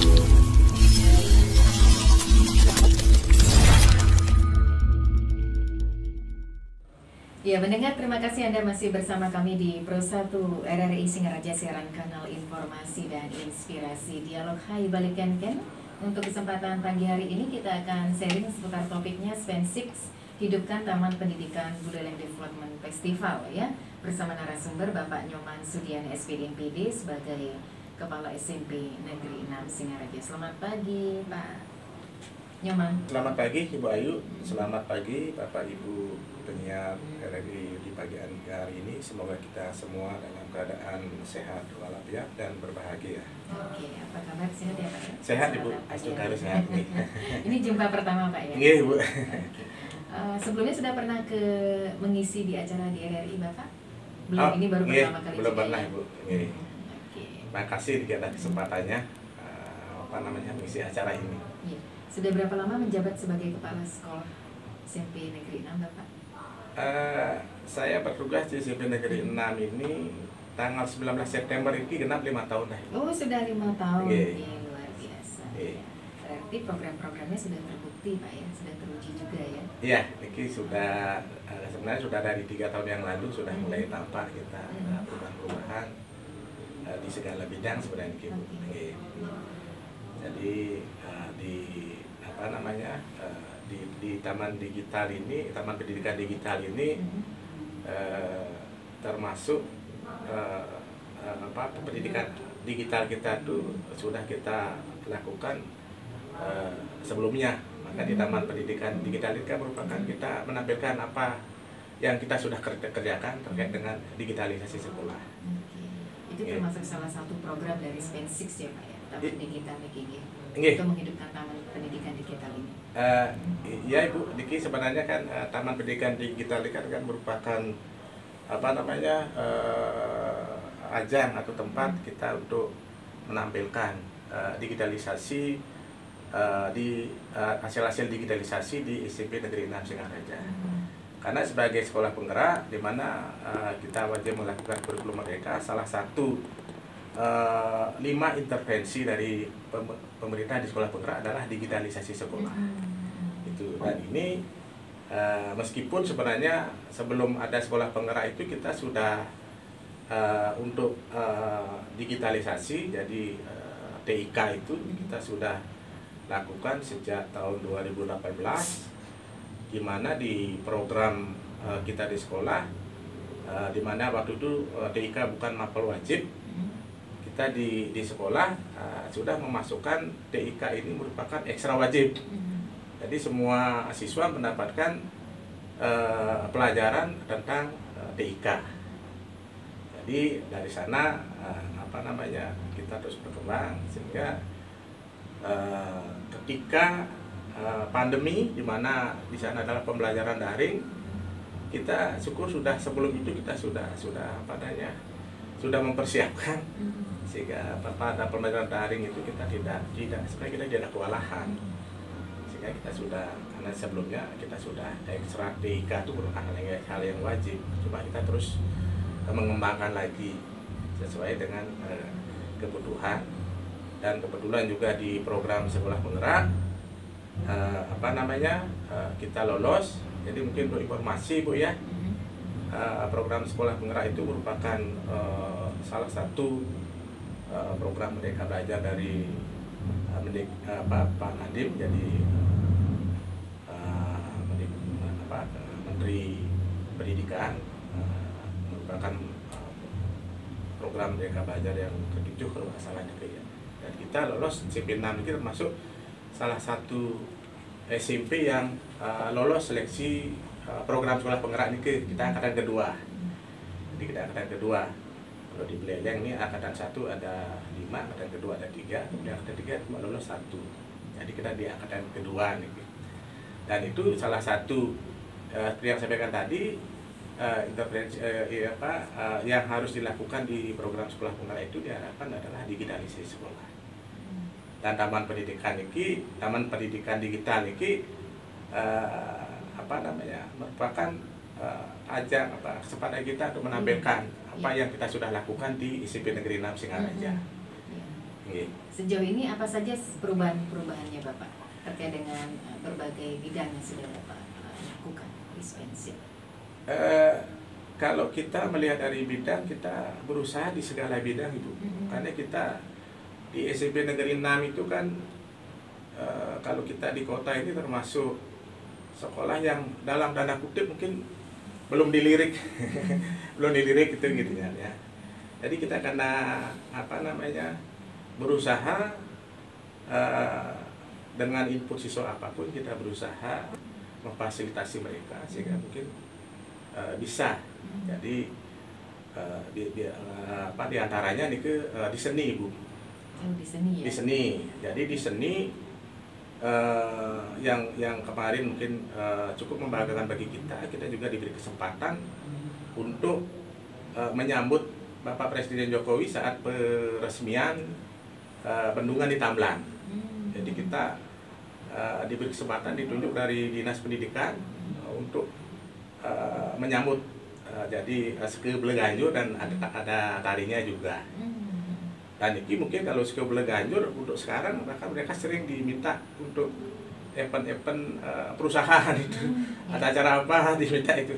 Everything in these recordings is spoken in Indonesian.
Ya, mendengar, terima kasih Anda masih bersama kami di Pro 1 RRI Singaraja, siaran kanal informasi dan inspirasi Dialog Hai Balik Ken. Untuk kesempatan pagi hari ini kita akan sharing seputar topiknya Span 6, Hidupkan Taman Pendidikan Budaya Development Festival ya, bersama narasumber Bapak Nyoman Sudian SPD MPD sebagai Kepala SMP Negeri 6 Singaraja. Selamat pagi Pak Nyoman. Selamat pagi Ibu Ayu, selamat pagi Bapak Ibu penyiar RRI di pagi hari ini. Semoga kita semua dalam keadaan sehat walafiat dan berbahagia. Oke, apa kabar? Sehat ya Pak? Sehat Ibu, Astukari sehat nih. Ini jumpa pertama Pak ya? Iya Ibu. Sebelumnya sudah pernah mengisi di acara di RRI Bapak? Belum, ini baru pertama kali. Belum pernah ya? Ibu. Terima kasih dikasih kesempatannya mengisi acara ini. Iya. Sudah berapa lama menjabat sebagai kepala sekolah SMP Negeri 6 Bapak? Saya bertugas di SMP Negeri 6 ini tanggal 19 September ini genap 5 tahun dah. Oh, sudah 5 tahun. Iya. Luar biasa. Iya. Berarti program-programnya sudah terbukti Pak ya, sudah teruji juga ya? Iya, ini sudah sebenarnya sudah dari 3 tahun yang lalu sudah mulai tampak kita perubahan-perubahan di segala bidang sebenarnya gitu. Okay. Jadi di taman digital ini, taman pendidikan digital ini termasuk pendidikan digital kita tuh sudah kita lakukan sebelumnya. Maka di taman pendidikan digital ini kan merupakan kita menampilkan apa yang kita sudah kerjakan terkait dengan digitalisasi sekolah. Itu termasuk salah satu program dari Span 6 ya Pak ya, Taman Digital Niki, untuk menghidupkan taman pendidikan digital ini. Ya Ibu, Diki sebenarnya kan taman pendidikan digital ini kan merupakan ajang atau tempat kita untuk menampilkan digitalisasi di hasil-hasil digitalisasi di SMP Negeri 6 Singaraja. Karena sebagai sekolah penggerak di mana kita wajib melakukan kurikulum merdeka, salah satu 5 intervensi dari pemerintah di sekolah penggerak adalah digitalisasi sekolah. Itu, dan ini meskipun sebenarnya sebelum ada sekolah penggerak itu kita sudah untuk digitalisasi, jadi TIK itu kita sudah lakukan sejak tahun 2018, di mana di program kita di sekolah, di mana waktu itu TIK bukan mapel wajib, kita di sekolah sudah memasukkan TIK ini merupakan ekstra wajib. Jadi semua siswa mendapatkan pelajaran tentang TIK. Jadi dari sana kita terus berkembang sehingga ketika pandemi, di mana di sana adalah pembelajaran daring, kita syukur sudah sebelum itu kita sudah mempersiapkan sehingga pada pembelajaran daring itu kita sebenarnya kita tidak kewalahan, sehingga kita sudah, karena sebelumnya kita sudah ekstra TIK itu merupakan hal yang wajib, cuma kita terus mengembangkan lagi sesuai dengan kebutuhan. Dan kebetulan juga di program sekolah penggerak kita lolos. Jadi mungkin untuk informasi Bu ya, program sekolah penggerak itu merupakan salah satu program Merdeka Belajar dari Pak Nadiem, jadi Menteri Pendidikan, merupakan program Merdeka Belajar yang ke-7 kalau nggak salah juga ya. Dan kita lolos SMP 6 itu termasuk salah satu SMP yang lolos seleksi program sekolah penggerak ini kita angkatan kedua. Jadi kita angkatan kedua. Kalau di Beleleng ini angkatan 1 ada 5, angkatan kedua ada 3, kemudian angkatan 3 cuma lolos 1. Jadi kita di angkatan kedua nih. Dan itu salah satu yang saya sampaikan tadi, intervensi yang harus dilakukan di program sekolah penggerak itu diharapkan adalah digitalisasi sekolah. Dan taman pendidikan digital ini merupakan ajang kesempatan kita untuk menampilkan apa yang kita sudah lakukan di SMP Negeri 6 Singaraja. Nggih. Sejauh ini apa saja perubahan-perubahannya Bapak terkait dengan berbagai bidang yang sudah Bapak lakukan dispensi? Kalau kita melihat dari bidang, kita berusaha di segala bidang Ibu. Karena kita di SMP Negeri 6 itu kan kalau kita di kota ini termasuk sekolah yang dalam tanda kutip mungkin belum dilirik, belum dilirik itu gitu ya. Jadi kita karena berusaha dengan input siswa apapun kita berusaha memfasilitasi mereka sehingga mungkin bisa. Jadi di antaranya nih di seni Ibu. Di seni ya. Di seni. Jadi di seni yang kemarin mungkin cukup membanggakan bagi kita juga diberi kesempatan untuk menyambut Bapak Presiden Jokowi saat peresmian bendungan di Tambelan. Jadi kita diberi kesempatan ditunjuk dari Dinas Pendidikan untuk menyambut jadi ske Beleganjur dan ada tarinya juga. Dan ini mungkin kalau ske Beleganjur untuk sekarang mereka sering diminta untuk event-event perusahaan itu. Ada acara apa diminta itu.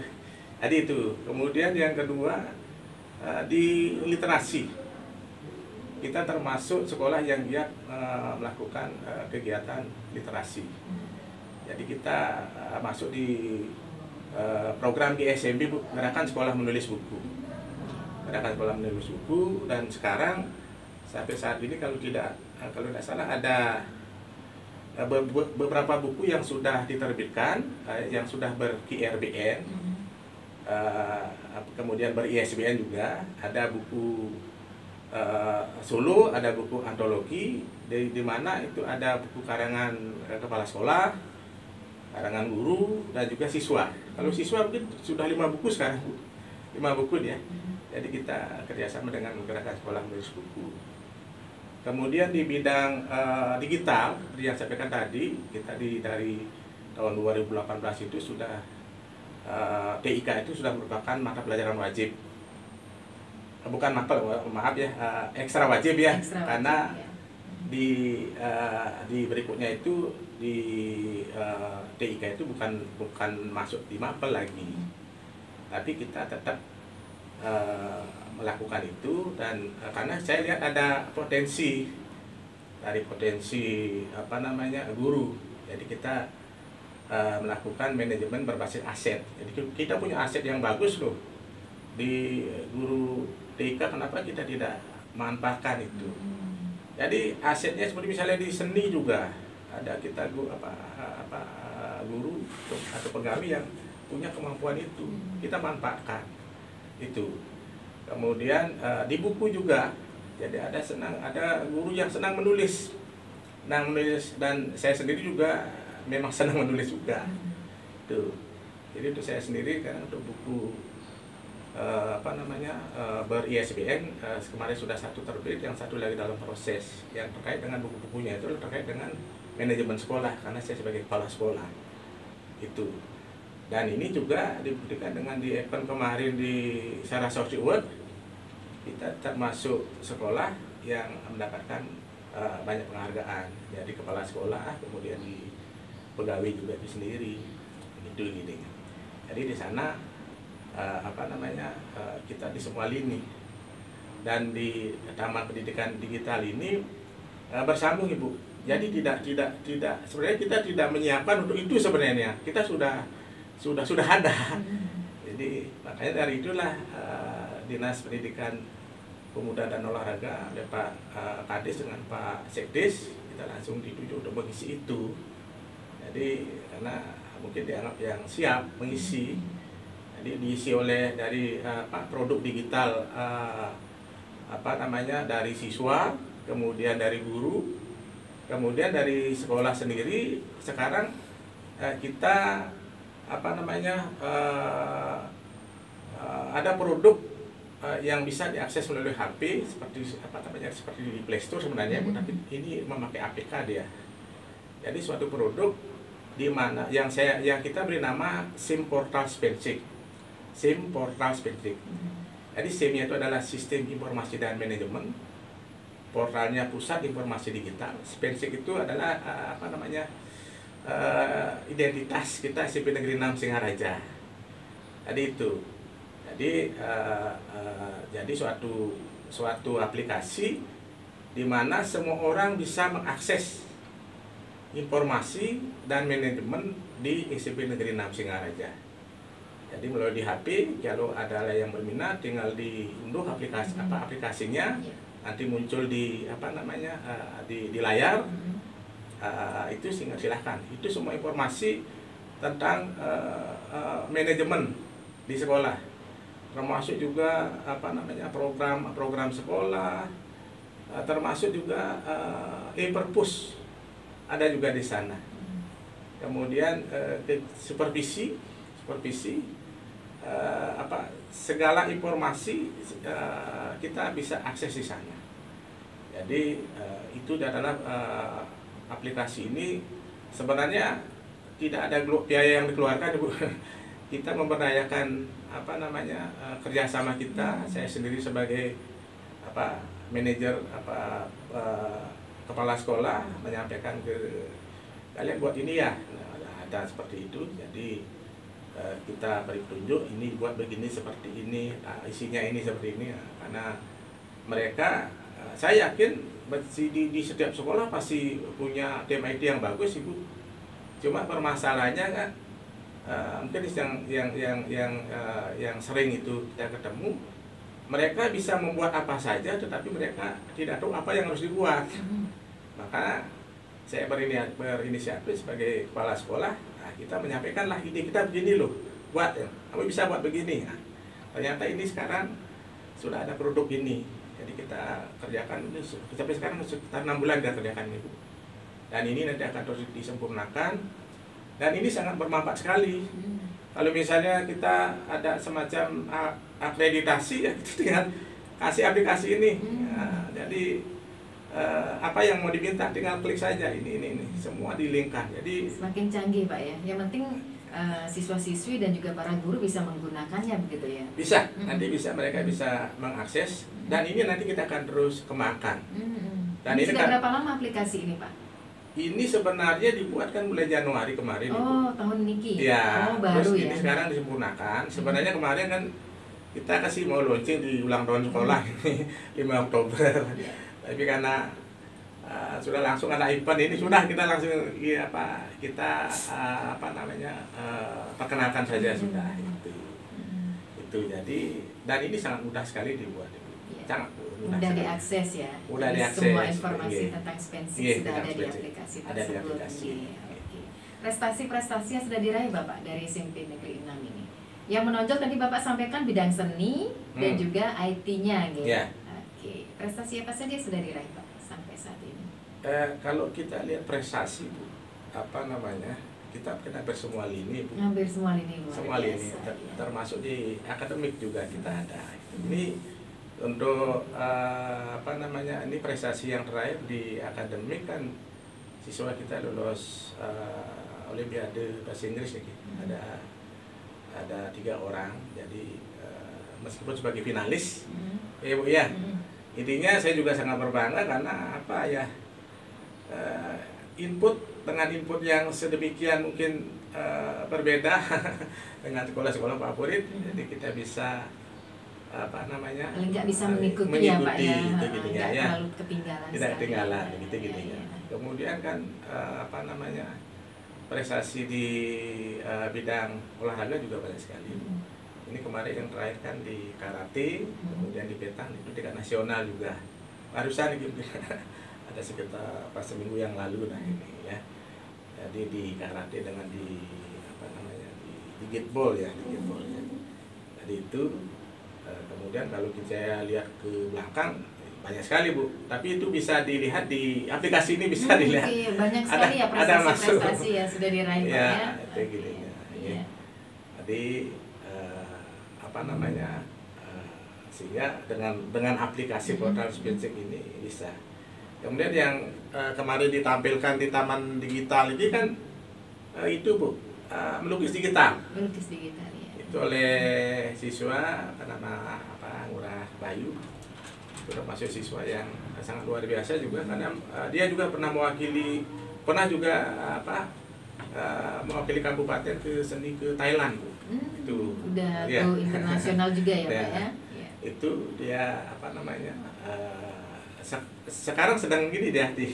Jadi itu. Kemudian yang kedua di literasi. Kita termasuk sekolah yang giat melakukan kegiatan literasi. Jadi kita masuk di program GSMB, Gerakan Sekolah Menulis Buku. Gerakan Sekolah Menulis Buku, dan sekarang sampai saat ini kalau tidak salah ada beberapa buku yang sudah diterbitkan, yang sudah ber-IRBN, kemudian ber-ISBN juga. Ada buku Solo, ada buku antologi, di mana itu ada buku karangan kepala sekolah, karangan guru, dan juga siswa. Kalau siswa mungkin sudah 5 buku sekarang, 5 buku ya. Jadi kita kerjasama dengan Gerakan Sekolah Menulis Buku. Kemudian di bidang digital, yang saya sampaikan tadi, kita dari tahun 2018 itu sudah TIK itu sudah merupakan mata pelajaran wajib. Bukan maaf ya, ekstra wajib ya, karena di berikutnya itu di TIK itu bukan masuk di mapel lagi, tapi kita tetap melakukan itu. Dan karena saya lihat ada potensi guru, jadi kita melakukan manajemen berbasis aset. Jadi kita punya aset yang bagus loh di guru TIK, kenapa kita tidak manfaatkan itu? Jadi asetnya seperti misalnya di seni juga ada kita guru atau pegawai yang punya kemampuan itu, kita manfaatkan itu. Kemudian di buku juga, jadi ada guru yang senang menulis, dan saya sendiri juga memang senang menulis juga. Tuh. Jadi itu saya sendiri karena untuk buku ber-ISBN kemarin sudah 1 terbit, yang 1 lagi dalam proses. Yang terkait dengan buku-bukunya itu terkait dengan manajemen sekolah, karena saya sebagai kepala sekolah itu. Dan ini juga dibuktikan dengan di event kemarin di Saraswati Award, kita termasuk sekolah yang mendapatkan banyak penghargaan. Jadi kepala sekolah, kemudian di pegawai juga itu sendiri itu gini. Jadi di sana kita di semua lini, dan di Taman Pendidikan Digital ini bersambung Ibu. Jadi tidak sebenarnya kita tidak menyiapkan untuk itu sebenarnya, kita sudah ada. Jadi makanya dari itulah Dinas Pendidikan Pemuda dan Olahraga oleh Pak Kades dengan Pak Sekdes, kita langsung dituju untuk mengisi itu. Jadi karena mungkin dianggap yang siap mengisi, jadi diisi oleh dari produk digital dari siswa, kemudian dari guru, kemudian dari sekolah sendiri. Sekarang kita ada produk yang bisa diakses melalui HP seperti di Play Store sebenarnya, tapi ini memakai APK dia. Jadi suatu produk di mana yang kita beri nama SIM Portal Spellcheck. SIM Portal Spellcheck. Jadi SIM-nya itu adalah Sistem Informasi dan Manajemen. portalnya Pusat Informasi Digital. Spensik itu adalah identitas kita SMP Negeri 6 Singaraja. Jadi itu. Jadi suatu aplikasi di mana semua orang bisa mengakses informasi dan manajemen di SMP Negeri 6 Singaraja. Jadi melalui di HP, kalau ada yang berminat tinggal diunduh aplikasinya, nanti muncul di di layar. Itu silahkan. Itu semua informasi tentang manajemen di sekolah, termasuk juga program sekolah, termasuk juga e-perpus ada juga di sana. Kemudian supervisi segala informasi kita bisa akses di sana. Jadi itu adalah aplikasi ini sebenarnya tidak ada biaya yang dikeluarkan, Bu. Kita memberdayakan kerjasama kita. Saya sendiri sebagai manajer kepala sekolah menyampaikan ke kalian buat ini ya, ada seperti itu. Jadi kita beri petunjuk, ini buat begini seperti ini, isinya ini seperti ini, karena mereka saya yakin di setiap sekolah pasti punya tim IT yang bagus, Ibu. Cuma permasalahannya kan mungkin yang sering itu kita ketemu, mereka bisa membuat apa saja tetapi mereka tidak tahu apa yang harus dibuat. Maka saya berinisiatif sebagai kepala sekolah, kita menyampaikanlah ide kita begini loh, buat ya, kamu bisa buat begini. Ternyata ini sekarang sudah ada produk ini, jadi kita kerjakan ini sampai sekarang sekitar 6 bulan kita kerjakan ini, Bu. Dan ini nanti akan terus disempurnakan, dan ini sangat bermanfaat sekali. Kalau misalnya kita ada semacam akreditasi, ya kita tinggal kasih aplikasi ini. Jadi apa yang mau diminta tinggal klik saja, ini semua dilingkan. Jadi semakin canggih, Pak ya. Yang penting siswa-siswi dan juga para guru bisa menggunakannya, begitu ya. Bisa, nanti mereka bisa mengakses, dan ini nanti kita akan terus kembangkan. Dan ini sudah berapa lama aplikasi ini, Pak? Ini sebenarnya dibuatkan mulai Januari kemarin. Oh, tahun ini. Ya, baru terus ya. Ini sekarang disempurnakan. Sebenarnya kemarin kan kita kasih mau launching di ulang tahun sekolah ini 5 Oktober. Tapi karena sudah langsung ada event ini, sudah kita langsung perkenalkan saja sudah itu. Jadi dan ini sangat mudah sekali dibuat, sangat mudah diakses ya. Mudah diakses. Semua informasi tentang Spensik sudah ada di aplikasi tersebut. Ada di aplikasi. Prestasi-prestasi yang sudah diraih Bapak dari SMP Negeri 6 ini, yang menonjol tadi Bapak sampaikan bidang seni dan juga IT-nya gitu. Yeah. Oke, prestasi apa saja sudah diraih Pak sampai saat ini? Kalau kita lihat prestasi, Bu, kita hampir semua lini, Bu. Hampir semua lini, semua lini, termasuk di akademik juga kita ada. Ini untuk ini prestasi yang terakhir di akademik kan, siswa kita lulus Olimpiade Bahasa Inggris ya, ada 3 orang. Jadi meskipun sebagai finalis, ya Bu ya. Intinya saya juga sangat berbangga karena input yang sedemikian mungkin berbeda dengan sekolah-sekolah favorit. Jadi kita bisa nggak bisa mengikuti ya Pak ya, nggak terlalu ketinggalan, tidak ketinggalan gitu ya. Kemudian kan prestasi di bidang olahraga juga banyak sekali. Ini kemarin yang terakhir kan di karate, kemudian di petang, itu tingkat nasional juga. Barusan gitu ada sekitar pas seminggu yang lalu ini ya. Jadi di karate dengan di gitball ya, Jadi itu kemudian kalau kita lihat ke belakang banyak sekali, Bu. Tapi itu bisa dilihat di aplikasi ini, bisa dilihat. Banyak sekali ya prestasi-prestasi ya sudah diraih Pak ya. Itu gitu ya. Jadi sehingga dengan aplikasi portal Spensik ini bisa. Kemudian yang kemarin ditampilkan di Taman Digital ini kan itu, Bu, melukis digital. Melukis digital ya. Itu oleh siswa Ngurah Bayu. termasuk siswa yang sangat luar biasa juga karena dia juga pernah juga mewakili kabupaten ke seni ke Thailand, Bu. Itu udah ya. Go internasional juga ya, Pak ya. Itu dia sekarang sedang gini dia di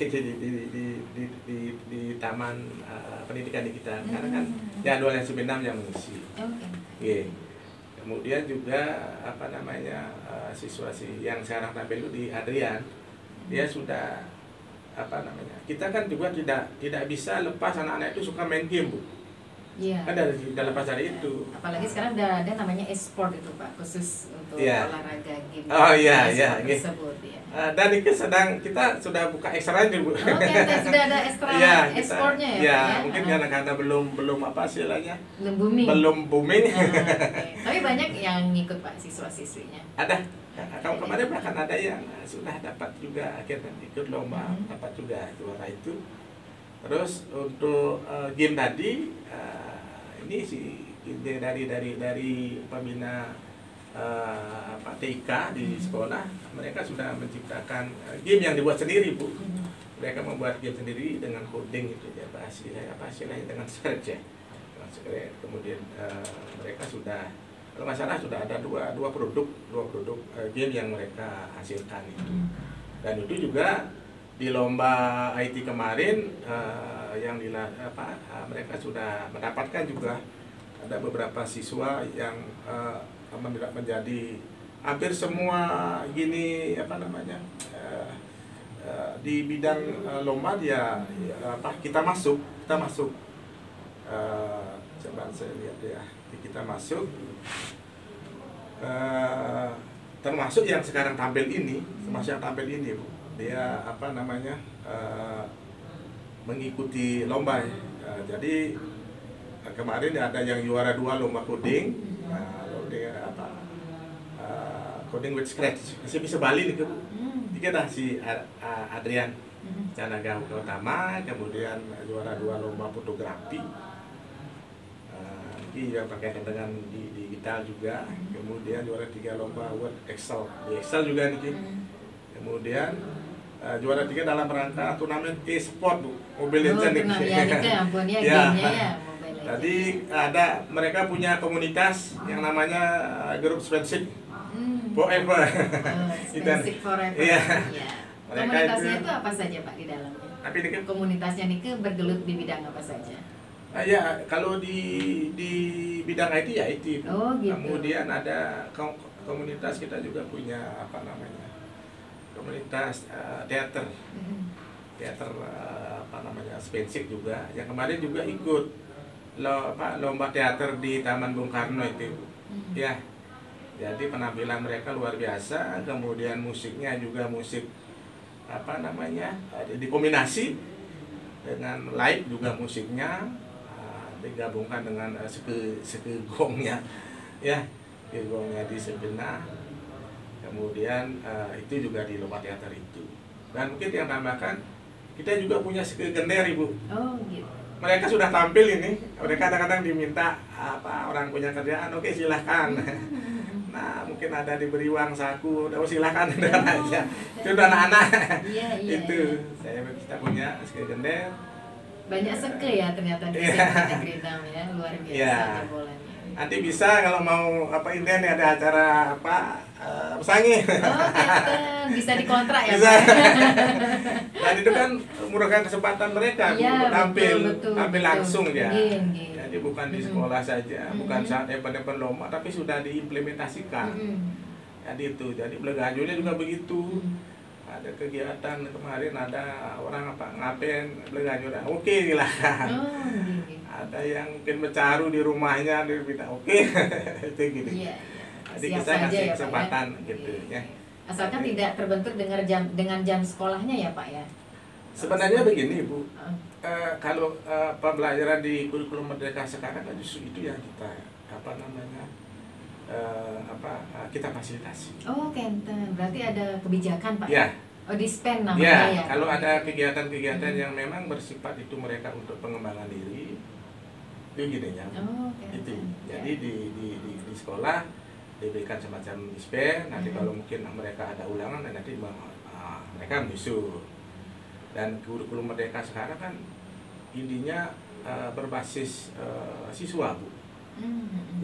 taman pendidikan di kita karena kan jadwal yang Sumedang yang mengisi. Kemudian juga siswa yang sekarang tampil di Adrian, dia sudah kita kan juga tidak bisa lepas anak-anak itu suka main game, Bu. Iya. Kan tidak lepas dari itu. Apalagi sekarang udah ada namanya e-sport itu, Pak, khusus untuk olahraga game. Oh iya, tersebut ya. Dan itu kita sudah buka ekstra aja, Bu. Sudah ada ekstra e-sportnya ya, Pak, ya? Mungkin karena belum apa istilahnya? Belum booming. Okay. Tapi banyak yang ngikut, Pak, siswa-siswinya. Ada. Kalau kemarin bahkan ada yang sudah dapat juga akhirnya ikut lomba, dapat juga juara itu. Terus untuk game tadi ini dari pembina TIK di sekolah, mereka sudah menciptakan game yang dibuat sendiri, Bu. Mereka membuat game sendiri dengan coding itu ya, hasilnya dengan Scratch ya. Kemudian mereka sudah, kalau nggak salah sudah ada dua produk game yang mereka hasilkan itu. Dan itu juga di lomba IT kemarin mereka sudah mendapatkan juga, ada beberapa siswa yang menjadi hampir semua gini di bidang lomba dia kita masuk coba saya lihat ya, kita masuk termasuk yang sekarang tampil ini, Bu. Dia mengikuti lomba. Jadi kemarin ada yang juara 2 lomba coding, coding with Scratch. Masih bisa Bali nih, Bu. Tiga dah si Adrian Canaga Utama, kemudian juara 2 lomba fotografi. Ini yang berkaitan dengan digital juga. Kemudian juara 3 lomba Word Excel. Di Excel juga nih. Kemudian juara 3 dalam rangka turnamen e-sport, Bu. Mobile Legends. Tadi mereka punya komunitas yang namanya grup Friendship Forever. Friendship Forever. Iya. Komunitasnya itu apa saja, Pak, di dalamnya? Komunitasnya nih bergelut di bidang apa saja? Ya, kalau di bidang IT ya IT. Oh, gitu. Kemudian ada komunitas, kita juga punya komunitas teater. Teater Spensik juga. Yang kemarin juga ikut lomba teater di Taman Bung Karno itu. Ya. Jadi penampilan mereka luar biasa, kemudian musiknya juga musik dikombinasi dengan live juga musiknya. Digabungkan dengan segongnya ya, segongnya di sebelah. Kemudian itu juga di lomba teater itu. Dan mungkin yang tambahkan, kita juga punya gender, Ibu. Oh gitu. Mereka sudah tampil ini, mereka kadang-kadang diminta orang punya kerjaan, oke silahkan. Nah mungkin ada diberi uang saku, silahkan dengan aja. Itu udah anak-anak. Itu kita punya gender. Banyak ya ternyata di negeri Nam ya, luar biasa jebolannya. Nanti bisa kalau mau ini ada acara pesangi. Bisa dikontrak ya, bisa. Pak. Dan itu kan merupakan kesempatan mereka tampil langsung ya. Jadi bukan di sekolah saja, bukan saat event-event lomba, tapi sudah diimplementasikan. Jadi Blegajonya juga begitu. Ada kegiatan kemarin, ada orang ngapain Blegajo, oke silakan. Ada yang mungkin bercaru di rumahnya, dia minta oke. Itu gitu. Jadi kita kasih kesempatan gitu ya. Asalkan tidak terbentur dengan jam sekolahnya ya, Pak ya. Sebenarnya begini, Bu. Kalau pembelajaran di kurikulum Merdeka sekarang kan justru itu yang kita kita fasilitasi. Oh, Kenten. Berarti ada kebijakan, Pak? Ya. Oh, dispen namanya ya. Kalau ada kegiatan-kegiatan yang memang bersifat itu mereka untuk pengembangan diri, itu gini ya. Oh, itu. Jadi di sekolah diberikan semacam dispen. Nanti kalau mungkin mereka ada ulangan, nanti mereka menyusul. Dan kurikulum Merdeka sekarang kan intinya berbasis siswa, Bu.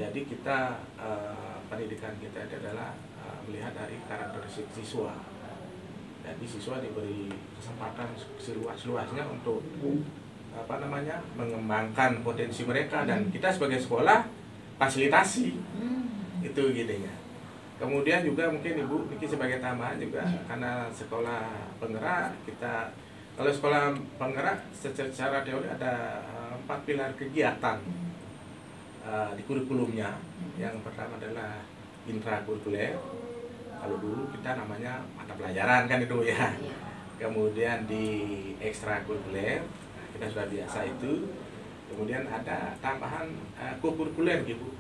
Jadi kita pendidikan kita itu adalah melihat dari karakteristik siswa. Jadi siswa diberi kesempatan seluas-luasnya untuk mengembangkan potensi mereka, dan kita sebagai sekolah fasilitasi itu gininya. Kemudian juga mungkin Ibu Niki sebagai tambahan juga, karena sekolah penggerak kita, kalau sekolah penggerak secara teori ada 4 pilar kegiatan di kurikulumnya. Yang pertama adalah intrakurikuler. Kalau dulu kita namanya mata pelajaran kan itu ya. Kemudian di ekstrakurikuler, kita sudah biasa itu. Kemudian ada tambahan kokurikuler gitu.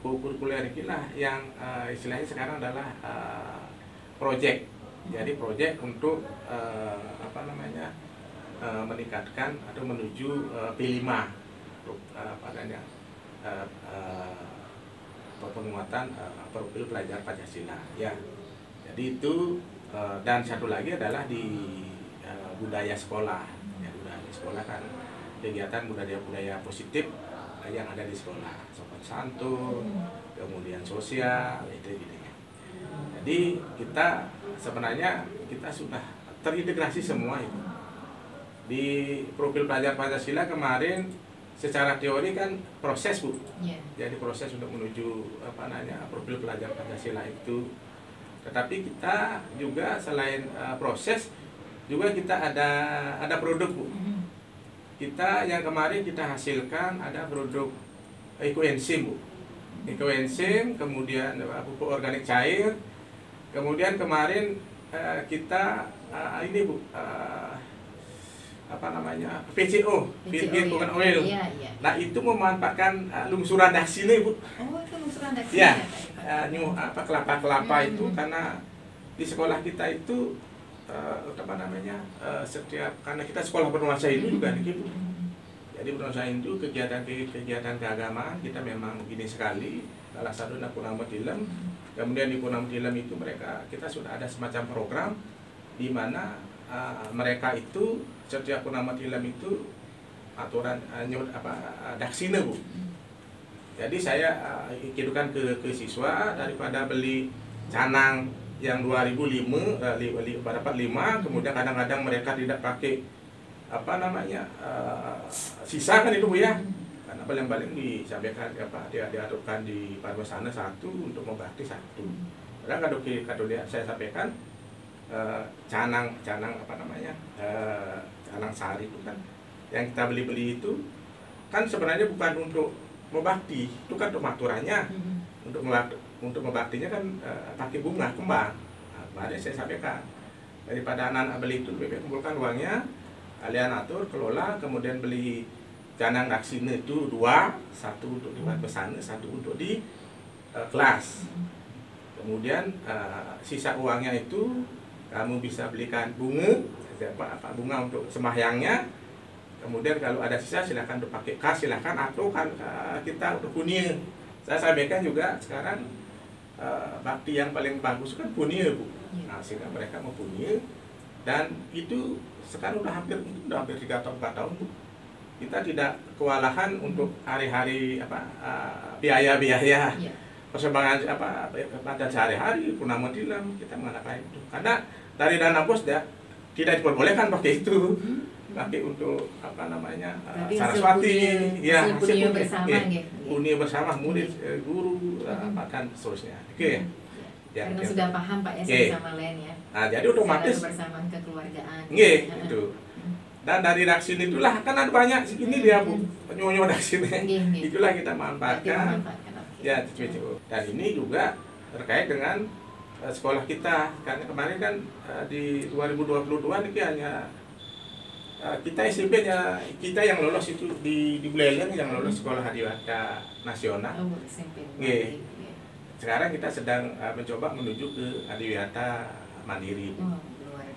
Kokurikuler inilah yang istilahnya sekarang adalah project. Jadi project untuk meningkatkan atau menuju P5 penguatan profil pelajar Pancasila ya. Jadi itu, dan satu lagi adalah di budaya sekolah ya. Budaya sekolah kan kegiatan budaya positif yang ada di sekolah, sopan santun, kemudian sosial itu gitu ya. Jadi kita sebenarnya sudah terintegrasi semua itu di profil pelajar Pancasila. Kemarin secara teori kan proses, Bu. Jadi proses untuk menuju profil pelajar Pancasila itu. Tetapi kita juga selain proses juga kita ada produk, Bu. Kita yang kemarin kita hasilkan ada produk ekoenzim, Bu. Ekoenzim, kemudian pupuk organik cair. Kemudian kemarin kita ini, Bu, PCO, virgin coconut oil. Nah, itu memanfaatkan lungsuran daksine, Bu. Oh, itu lungsuran daksine. Ya, kelapa-kelapa itu, karena di sekolah kita itu setiap, karena kita sekolah bernuansa Hindu juga nih, Bu. Jadi bernuansa Hindu, kegiatan keagamaan kita memang gini sekali. Salah satunya Purnama Tilem. Kemudian di Purnama Tilem itu kita sudah ada semacam program di mana mereka itu setiap Purnama Tilem itu aturan daksine, Bu. Jadi saya kirimkan ke siswa, daripada beli canang yang 2005 dapat 5, kemudian kadang-kadang mereka tidak pakai sisa kan itu, Bu ya. Karena paling-paling disampaikan diaturkan di Parwasana 1 untuk membakti 1. Padahal kalau saya sampaikan canang sari itu kan yang kita beli itu kan sebenarnya bukan untuk membakti, itu kan untuk maturannya. Untuk membaktinya kan pakai bunga kembang. Nah, saya sampaikan daripada anak-anak beli itu, lebih kumpulkan uangnya, kalian atur, kelola, kemudian beli canang daksine itu 2, 1 untuk di pesantren, 1 untuk di kelas. Kemudian sisa uangnya itu kamu bisa belikan bunga untuk sembahyangnya. Kemudian kalau ada sisa silakan dipakai kas, silakan, atau kan kita untuk punya. Saya sampaikan juga sekarang bakti yang paling bagus kan punya, Bu. Nah, sehingga mereka mau punya, dan itu sekarang udah hampir 3 tahun 4 tahun, Bu. Kita tidak kewalahan untuk hari-hari biaya-biaya persembahan pada sehari-hari Purnama Tilem kita menggunakan itu. Karena dari dana bos tidak diperbolehkan pakai itu, pakai untuk Saraswati, ya, hasil bersama, punya bersama murid, guru, dan seterusnya. Oke. Karena sudah paham Pak ya sama lain ya. Nah, jadi otomatis kebersamaan kekeluargaan. Itu. Dan dari daksin itulah kan ada banyak ini dia, Bu, penyonya daksinnya. Itulah kita manfaatkan. Ya, dan ini juga terkait dengan sekolah kita, karena kemarin kan di 2022 ini hanya kita SMP nya kita yang lolos itu di Buleleng yang lolos sekolah Adiwata Nasional. Sekarang kita sedang mencoba menuju ke Adiwata Mandiri.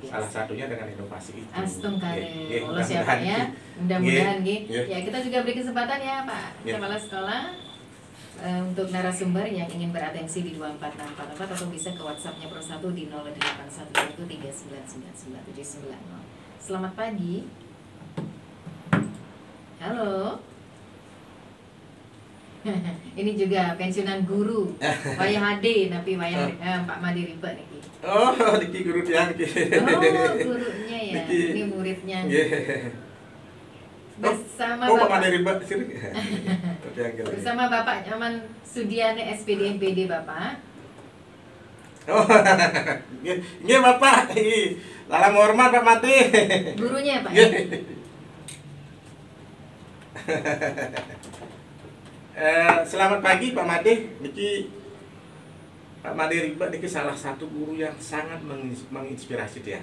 Salah satunya dengan inovasi itu. Astung kare, lolos ya Pak ya. Mudah-mudahan ya kita juga beri kesempatan ya Pak Kepala Sekolah. Untuk narasumber yang ingin beratensi di 24644 atau bisa ke WhatsApp-nya Pro 1 di 0811399979. Selamat pagi. Halo. Ini juga pensiunan guru Wayah Hade, tapi Wayah Pak Made Ribe niki. Oh, niki guru tiang niki. Oh, gurunya ya. Niki. Ini muridnya. Nggih. Bersama Pak Bapak. Made Ribe sini. Bersama Bapak Nyaman Sudiane SPD MPD Bapak. Oh, nggih Bapak. Salam hormat Pak Made. Gurunya Pak. Selamat pagi Pak Made. Niki Pak Made Ribe niki salah satu guru yang sangat menginspirasi dia.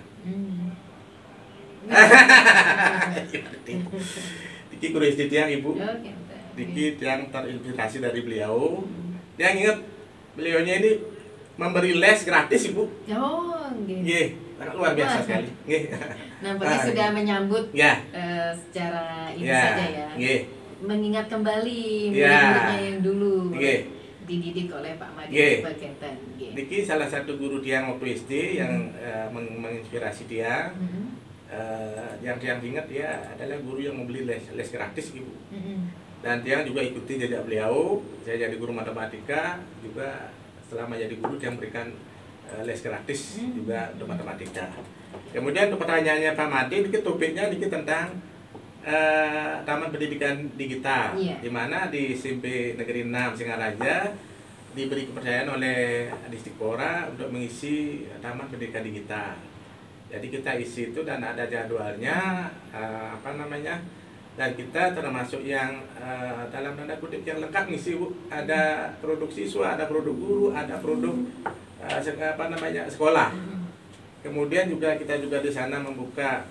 Niki guru SD tiang Ibu. Niki tiang terinspirasi dari beliau. Yang ingat beliaunya ini memberi les gratis Ibu. Oh, nggih. Sangat luar biasa sekali. Nggih. Nampaknya sudah menyambut ya. Secara ini ya. saja ya. Nggih. Mengingat kembali ya. murid-muridnya yang dulu dididik oleh Pak Made Bagenten. Niki salah satu guru tiang waktu SD yang menginspirasi dia. Yang diingat dia adalah guru yang membeli les gratis Ibu. Dan tiang juga ikuti jejak beliau. Saya jadi guru matematika juga. Selama jadi guru dia memberikan les gratis juga untuk matematika. Kemudian untuk pertanyaannya Pak Made, ini topiknya ini tentang Taman Pendidikan Digital, di mana di SMP Negeri 6 Singaraja diberi kepercayaan oleh Disdikpora untuk mengisi Taman Pendidikan Digital. Jadi kita isi itu dan ada jadwalnya, dan kita termasuk yang dalam tanda kutip yang lengkap ngisi Bu. Ada produk siswa, ada produk guru, ada produk sekolah. Kemudian juga kita juga di sana membuka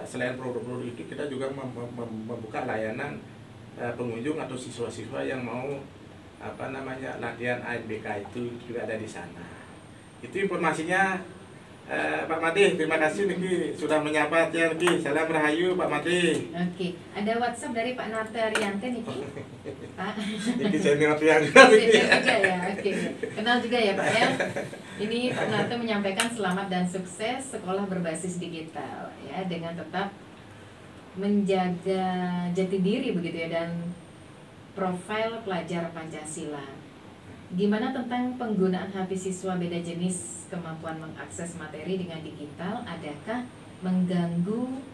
selain produk-produk itu kita juga membuka layanan pengunjung atau siswa-siswa yang mau latihan ANBK itu juga ada di sana. Itu informasinya Pak Made. Terima kasih niki sudah menyapa tiang niki. Salam rahayu Pak Made. Oke, ada WhatsApp dari Pak Narte Ariante niki. Pak. Niki senior tiang juga. Senior juga ya. Oke. Kenal juga ya Pak ya. Ini Pak Narte menyampaikan selamat dan sukses sekolah berbasis digital ya, dengan tetap menjaga jati diri begitu ya dan profil pelajar Pancasila. Gimana tentang penggunaan HP siswa beda jenis, kemampuan mengakses materi dengan digital, adakah mengganggu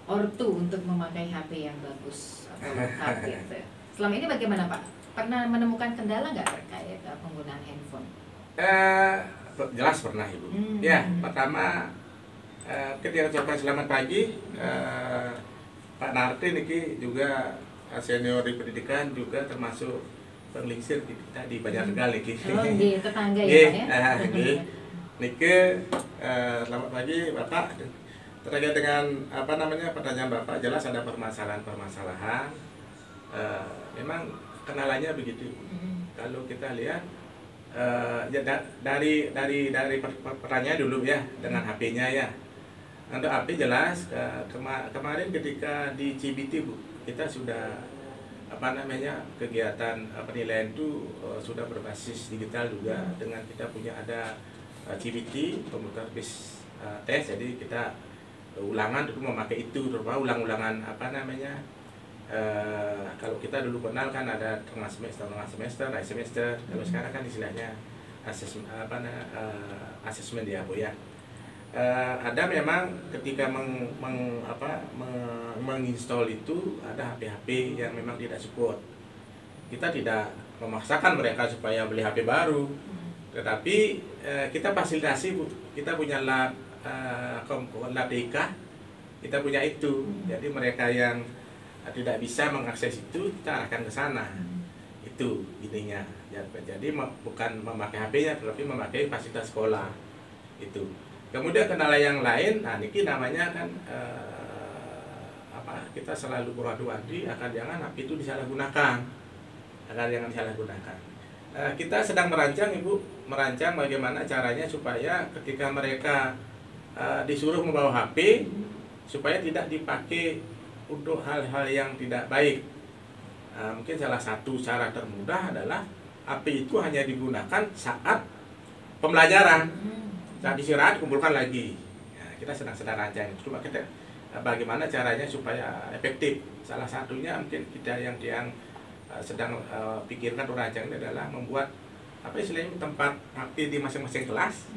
ortu untuk memakai HP yang bagus atau lengkap gitu? Selama ini bagaimana Pak? Pernah menemukan kendala nggak terkait penggunaan handphone? Jelas pernah Ibu. Ya, pertama ketika ucapkan selamat pagi, Pak Narte niki juga senior di pendidikan juga termasuk penglingsir kita di Banjartegal niki. Oh, di tetangga ya Pak ya. Niki selamat pagi Bapak. Terkait dengan pertanyaan Bapak, jelas ada permasalahan. Memang kenalannya begitu. Kalau kita lihat dari pertanyaan dulu ya dengan HP-nya ya. Untuk HP jelas kemarin ketika di CBT Bu, kita sudah kegiatan penilaian itu sudah berbasis digital juga dengan kita punya ada CBT computer based test. Jadi kita ulangan itu memakai itu terutama ulang-ulangan kalau kita dulu kenal kan ada tengah semester, akhir semester. Kalau sekarang kan istilahnya asesmen ya Bu ya. Ada memang ketika menginstall itu ada HP-HP yang memang tidak support. Kita tidak memaksakan mereka supaya beli HP baru, tetapi kita fasilitasi Bu. Kita punya lab TK, kita punya itu. Jadi mereka yang tidak bisa mengakses itu kita arahkan ke sana. Itu intinya. Jadi bukan memakai HP-nya, tetapi memakai fasilitas sekolah itu. Kemudian kendala yang lain, nah niki namanya kan kita selalu berhati-hati akan jangan HP itu disalahgunakan, kita sedang merancang bagaimana caranya supaya ketika mereka disuruh membawa HP supaya tidak dipakai untuk hal-hal yang tidak baik. mungkin salah satu cara termudah adalah HP itu hanya digunakan saat pembelajaran. Saat istirahat kumpulkan lagi. Nah, kita sedang rancang. Coba kita bagaimana caranya supaya efektif. Salah satunya mungkin kita yang sedang pikirkan atau rancang ini adalah membuat apa istilahnya tempat HP di masing-masing kelas,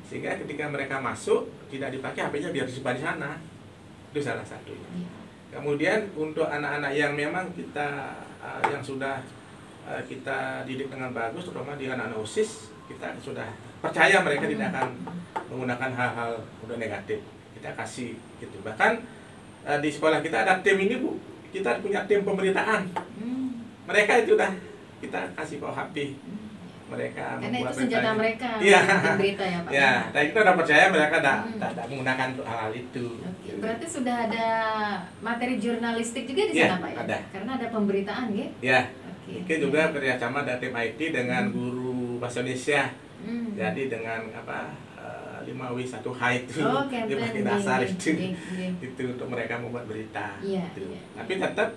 sehingga ketika mereka masuk tidak dipakai HP-nya, biar disimpan di sana. Itu salah satunya. Kemudian untuk anak-anak yang memang kita yang sudah kita didik dengan bagus, terutama di anak-anak OSIS, kita sudah percaya mereka tidak akan menggunakan hal-hal udah negatif. Kita kasih gitu. Bahkan di sekolah kita ada tim ini, Bu. Kita punya tim pemberitaan. Mereka itu udah kita kasih bawa HP. Mereka karena itu senjata mereka, iya. Berita ya Pak. Ya, dan kita udah percaya mereka tidak menggunakan hal itu. Oke. Berarti sudah ada materi jurnalistik juga di sana, Pak ya? Ada. Karena ada pemberitaan, ya? Ya. Oke. Mungkin juga kerjasama dari tim IT dengan guru bahasa Indonesia. Jadi dengan 5W1H itu, di bagian dasar itu untuk mereka membuat berita. Gitu. Tapi tetap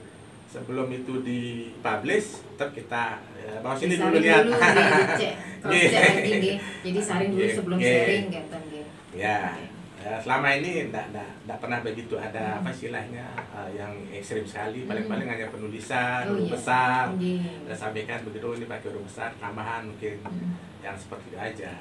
sebelum itu dipublish, tetap kita bawa sini dulu lihat. Dicek, cross-check lagi, jadi saring dulu sebelum sharing, gitu. Ya. Selama ini tidak pernah begitu ada apa istilahnya yang ekstrim sekali, paling-paling hanya penulisan huruf besar, kita sampaikan begitu, ini pakai huruf besar, tambahan mungkin yang seperti itu aja.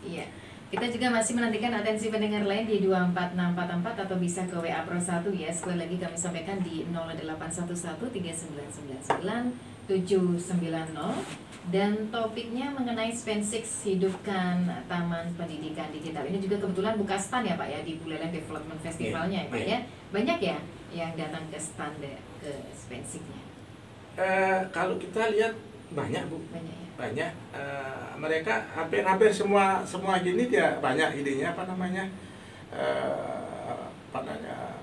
Iya. Kita juga masih menantikan atensi pendengar lain di 24644 atau bisa ke WA Pro 1 ya. Sekali lagi kami sampaikan di 08113999 dan topiknya mengenai Spensix hidupkan Taman Pendidikan Digital. Ini juga kebetulan buka stand ya Pak ya di Buleleng Development Festivalnya ya Pak ya. Banyak ya yang datang ke stand ke Spensix-nya. Kalau kita lihat banyak Bu. Banyak ya. Banyak mereka hampir semua gini dia banyak idenya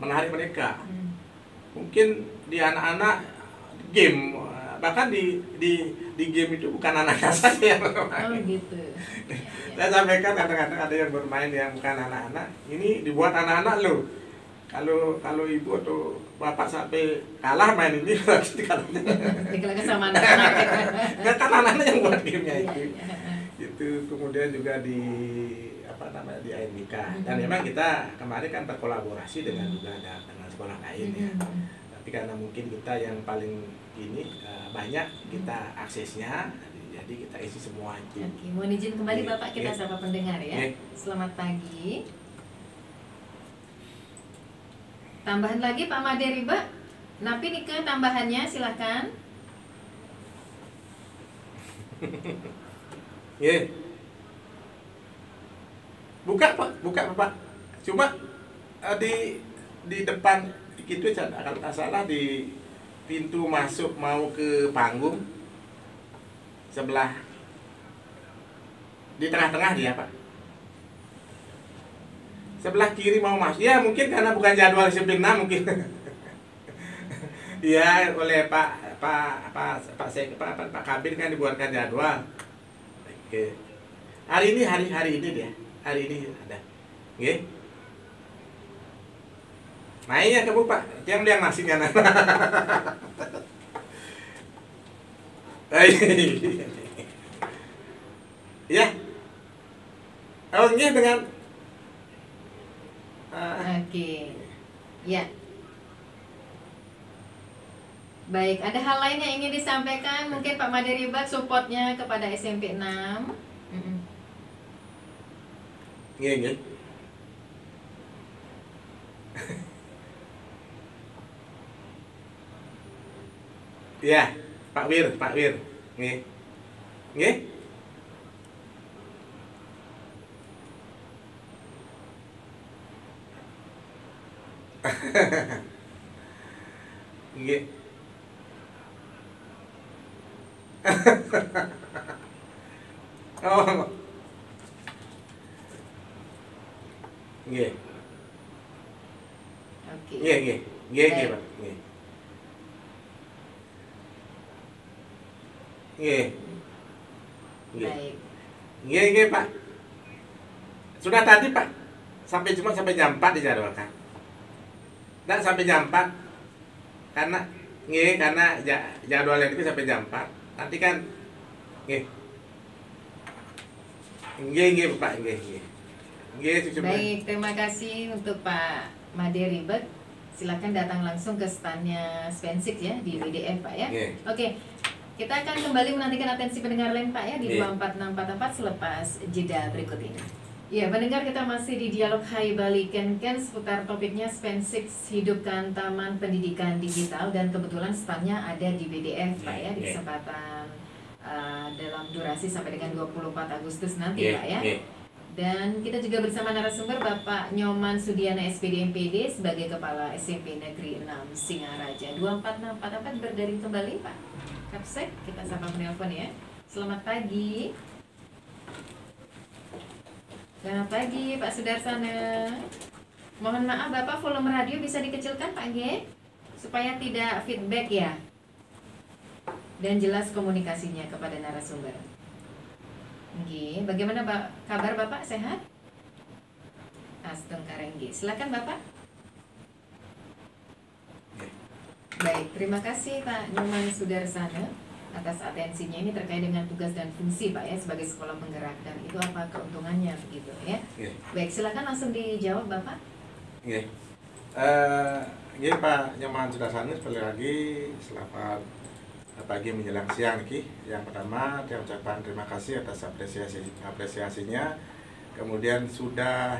menarik mereka. Mungkin di anak-anak game, bahkan di game itu bukan anak-anak saja yang bermain. Oh gitu. Saya sampaikan kadang-kadang ada yang bermain yang bukan anak-anak, ini dibuat anak-anak loh. Kalau ibu atau bapak sampai kalah main ini berarti kalahnya dikelahkan sama anak-anak. Kan anak-anak yang buat gamenya itu. Itu kemudian juga di di AMK. Dan memang kita kemarin kan berkolaborasi dengan juga dengan sekolah lain ya. Tapi karena mungkin kita yang paling banyak kita aksesnya, jadi kita isi semua itu. Oke, mohon izin kembali Bapak, kita sapa pendengar ya. Selamat pagi. Tambahan lagi Pak Made Riba, napi nikah tambahannya silahkan. Buka Pak. Cuma di depan gitu aja, kalau nggak salah di pintu masuk mau ke panggung sebelah di tengah-tengah dia Pak. Sebelah kiri mau masuk. Ya mungkin karena bukan jadwal SMP 6 mungkin. Iya, oleh Pak Kabir kan dibuatkan jadwal. Oke. Hari ini dia. Hari ini ada. Oke. Mainnya kamu Pak, yang nasinya nana. Ya. Oh ini dengan Oke. Ya. Baik, ada hal lain yang ingin disampaikan mungkin Pak Made Riba supportnya kepada SMP 6. Iya. Ya, Pak Wir. Nggih. Nggih. Oh. Nggih. Oke. Nggih, Pak. Nggih. Baik. Nggih, Pak. Sudah tadi, Pak. Sampai jam 4 dijadwalkan. Dan sampai jam 4 karena jadwalnya itu sampai jam 4. Nanti kan nggih Bapak, nggih. Baik, terima kasih untuk Pak Made Ribet. Silakan datang langsung ke standnya Spensik ya di WDF Pak ya. Oke. Kita akan kembali menantikan atensi pendengar lain Pak ya di 24644 selepas jeda berikut ini. Ya, pendengar, kita masih di Dialog Hai Bali Ken seputar topiknya Spensik hidupkan taman pendidikan digital, dan kebetulan standnya ada di WDF Pak ya di kesempatan dalam durasi sampai dengan 24 Agustus nanti Pak ya. Dan kita juga bersama narasumber Bapak Nyoman Sudiana SPD MPD sebagai Kepala SMP Negeri 6 Singaraja. 24644 berdering kembali Pak Kapsek, kita sapa penelpon ya. Selamat pagi. Selamat pagi Pak Sudarsana. Mohon maaf Bapak, volume radio bisa dikecilkan Pak G, supaya tidak feedback ya. Dan jelas komunikasinya kepada narasumber. Nggih, bagaimana kabar Bapak, sehat? Asteng Karenggi. Silakan Bapak. Baik, terima kasih Pak Nyoman Sudarsana atas atensinya. Ini terkait dengan tugas dan fungsi Pak ya sebagai sekolah penggerak, dan itu apa keuntungannya begitu ya. Baik, silakan langsung dijawab Bapak. Pak Nyoman Sudarsana, sekali lagi selamat pagi menjelang siang Ki. Yang pertama, saya ucapkan terima kasih atas apresiasinya. Kemudian sudah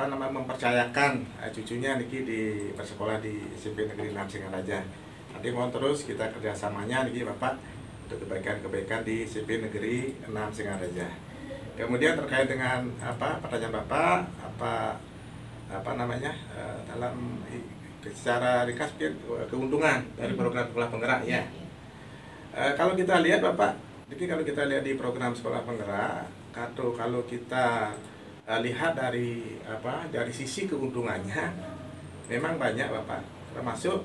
mempercayakan cucunya Niki di bersekolah di SMP Negeri 6 Singaraja. Nanti mohon terus kita kerjasamanya Niki Bapak untuk kebaikan-kebaikan di SMP Negeri 6 Singaraja. Kemudian terkait dengan pertanyaan Bapak, dalam secara ringkas keuntungan dari program sekolah penggerak ya. Kalau kita lihat Bapak, jadi kalau kita lihat di program sekolah penggerak, kalau kita lihat dari sisi keuntungannya, memang banyak Bapak. Termasuk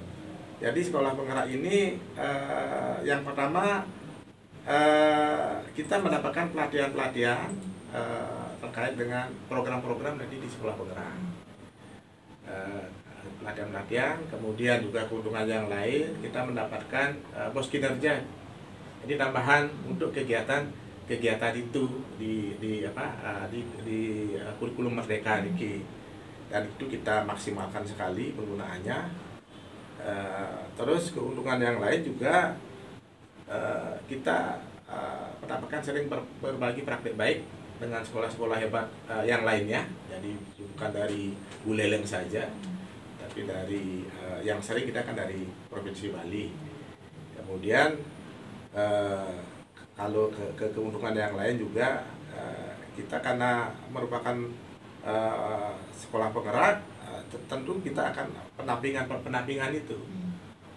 jadi sekolah penggerak ini yang pertama kita mendapatkan pelatihan-pelatihan terkait dengan program-program nanti di sekolah penggerak. Pelatihan-pelatihan, kemudian juga keuntungan yang lain, kita mendapatkan bos kinerja. Jadi tambahan untuk kegiatan itu di kurikulum Merdeka Niki, dan itu kita maksimalkan sekali penggunaannya. Terus keuntungan yang lain juga kita mendapatkan sering berbagi praktik baik dengan sekolah-sekolah hebat yang lainnya. Jadi bukan dari Buleleng saja, tapi dari yang sering kita kan dari Provinsi Bali. Kemudian kalau keuntungan yang lain juga, kita karena merupakan sekolah penggerak, tentu kita akan penampingan itu.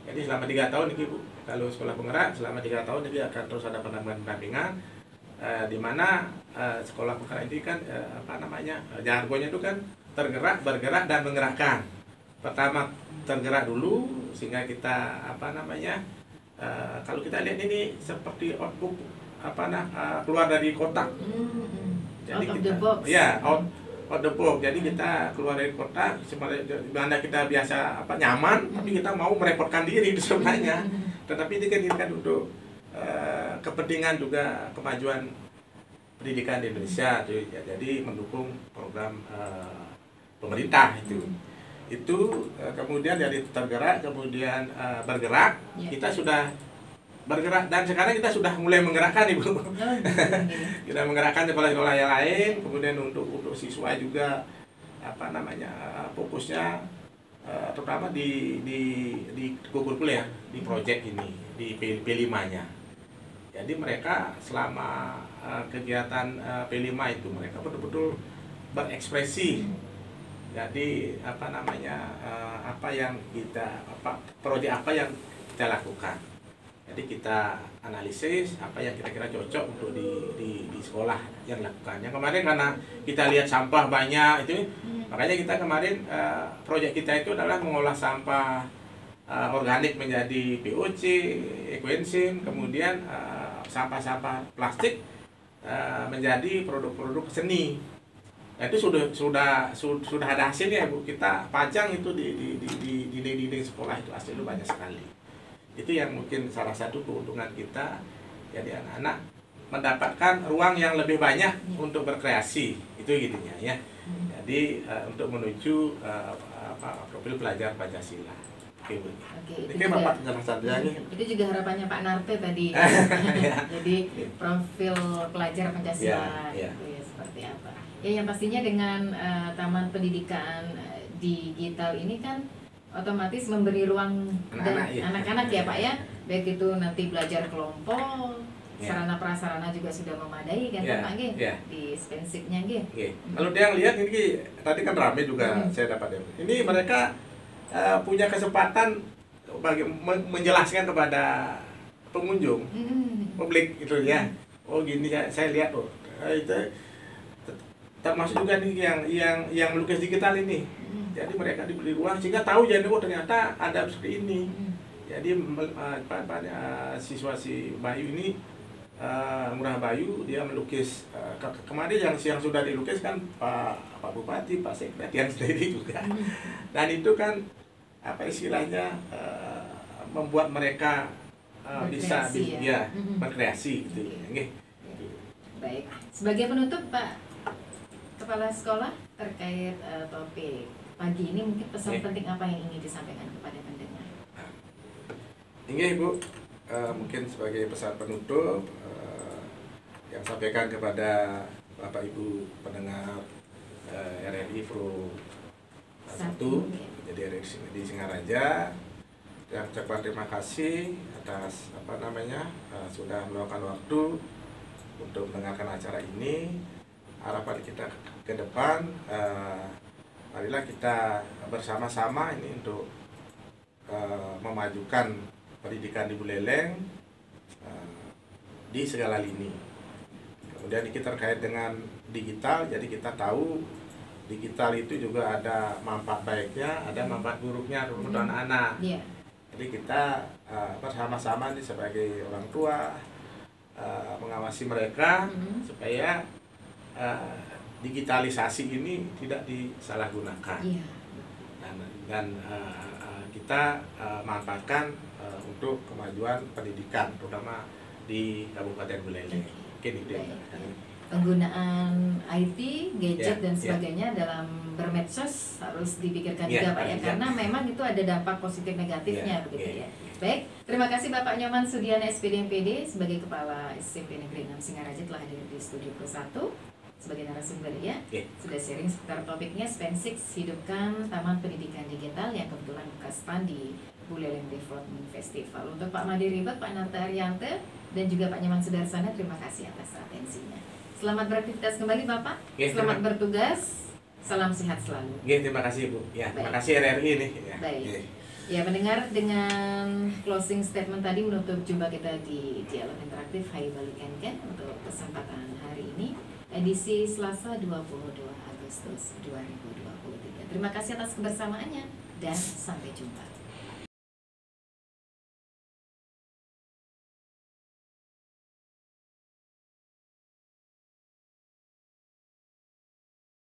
Jadi selama 3 tahun ini Bu, kalau sekolah penggerak selama 3 tahun ini akan terus ada penampingan, di mana sekolah penggerak ini kan jargonnya itu kan tergerak, bergerak, dan menggerakkan. Pertama tergerak dulu sehingga kita kalau kita lihat ini seperti output keluar dari kotak. Jadi out of kita, the box. Ya, out the box. Jadi kita keluar dari kotak, sebenarnya kita biasa nyaman, tapi kita mau merepotkan diri sebenarnya. Tetapi ini kan untuk kepentingan juga kemajuan pendidikan di Indonesia. Jadi mendukung program pemerintah itu kemudian dari tergerak kemudian bergerak, kita sudah bergerak, dan sekarang kita sudah mulai menggerakkan Ibu. Kita menggerakkan sekolah-sekolah yang lain, kemudian untuk siswa juga fokusnya terutama di kurikulum di proyek ini, di P5-nya. Jadi mereka selama kegiatan P5 itu mereka betul-betul berekspresi. Jadi proyek apa yang kita lakukan. Jadi kita analisis apa yang kira-kira cocok untuk di sekolah yang lakukan. Yang kemarin karena kita lihat sampah banyak itu, makanya kita kemarin proyek kita itu adalah mengolah sampah organik menjadi POC, ekoenzim, kemudian sampah-sampah plastik menjadi produk-produk seni. Nah, itu sudah ada hasilnya Bu. Kita pajang itu di dinding sekolah, itu hasilnya banyak sekali. Itu yang mungkin salah satu keuntungan kita, jadi anak-anak mendapatkan ruang yang lebih banyak untuk berkreasi, itu gitunya ya. Jadi untuk menuju profil pelajar Pancasila. Oke Bu. Oke, Ini Bapak penjelasan lagi. Itu juga harapannya Pak Narte tadi. Jadi profil pelajar Pancasila itu ya seperti apa? Ya yang pastinya dengan Taman Pendidikan Digital ini kan otomatis memberi ruang anak-anak ya Pak ya. Baik itu nanti belajar kelompok, sarana prasarana juga sudah memadai kan Pak G? Di spensipnya G. Kalau dia lihat ini tadi kan rame juga saya dapat ini mereka punya kesempatan bagi menjelaskan kepada pengunjung publik itu ya. Oh gini saya lihat tuh itu termasuk juga nih yang melukis digital ini. Jadi mereka diberi ruang sehingga tahu jadi oh ternyata ada seperti ini. Jadi siswa si Bayu ini Murah Bayu dia melukis kemarin yang sudah dilukis kan Pak Bupati, Pak Sekda yang sendiri juga. Dan itu kan apa istilahnya membuat mereka bisa berkreasi gitu. Baik. Sebagai penutup Pak Kepala Sekolah terkait topik pagi ini mungkin pesan penting apa yang ingin disampaikan kepada pendengar? Ini Bu, mungkin sebagai pesan penutup yang sampaikan kepada Bapak Ibu pendengar RRI Pro 1 jadi RRI di Singaraja, yang ucapkan terima kasih atas sudah meluangkan waktu untuk mendengarkan acara ini. Harapan kita ke depan, marilah kita bersama-sama ini untuk memajukan pendidikan di Buleleng di segala lini. Kemudian kita terkait dengan digital, jadi kita tahu digital itu juga ada manfaat baiknya, ada manfaat buruknya untuk anak-anak. Jadi kita bersama-sama nih sebagai orang tua mengawasi mereka supaya digitalisasi ini tidak disalahgunakan. Dan kita manfaatkan untuk kemajuan pendidikan terutama di Kabupaten Buleleng. Penggunaan IT, gadget dan sebagainya dalam bermedsos harus dipikirkan juga Pak ya, karena memang itu ada dampak positif negatifnya begitu ya. Baik, terima kasih Bapak Nyoman Sudiana SPD MPD sebagai Kepala SMP Negeri 6 Singaraja telah hadir di Studio Pro 1 sebagai narasumber ya. Sudah sharing seputar topiknya Spensix hidupkan Taman Pendidikan Digital yang kebetulan buka stand di Buleleng Development Festival. Untuk Pak Made Ribet, Pak Narte Ariante dan juga Pak Nyoman Sudarsana, terima kasih atas atensinya. Selamat beraktivitas kembali Bapak. Selamat bertugas. Salam sehat selalu. Terima kasih Bu. Terima kasih RRI nih. Baik. Ya, mendengar dengan closing statement tadi menutup jumpa kita di Dialog Interaktif Hai Balikan untuk kesempatan hari ini edisi Selasa 22 Agustus 2023. Terima kasih atas kebersamaannya dan sampai jumpa.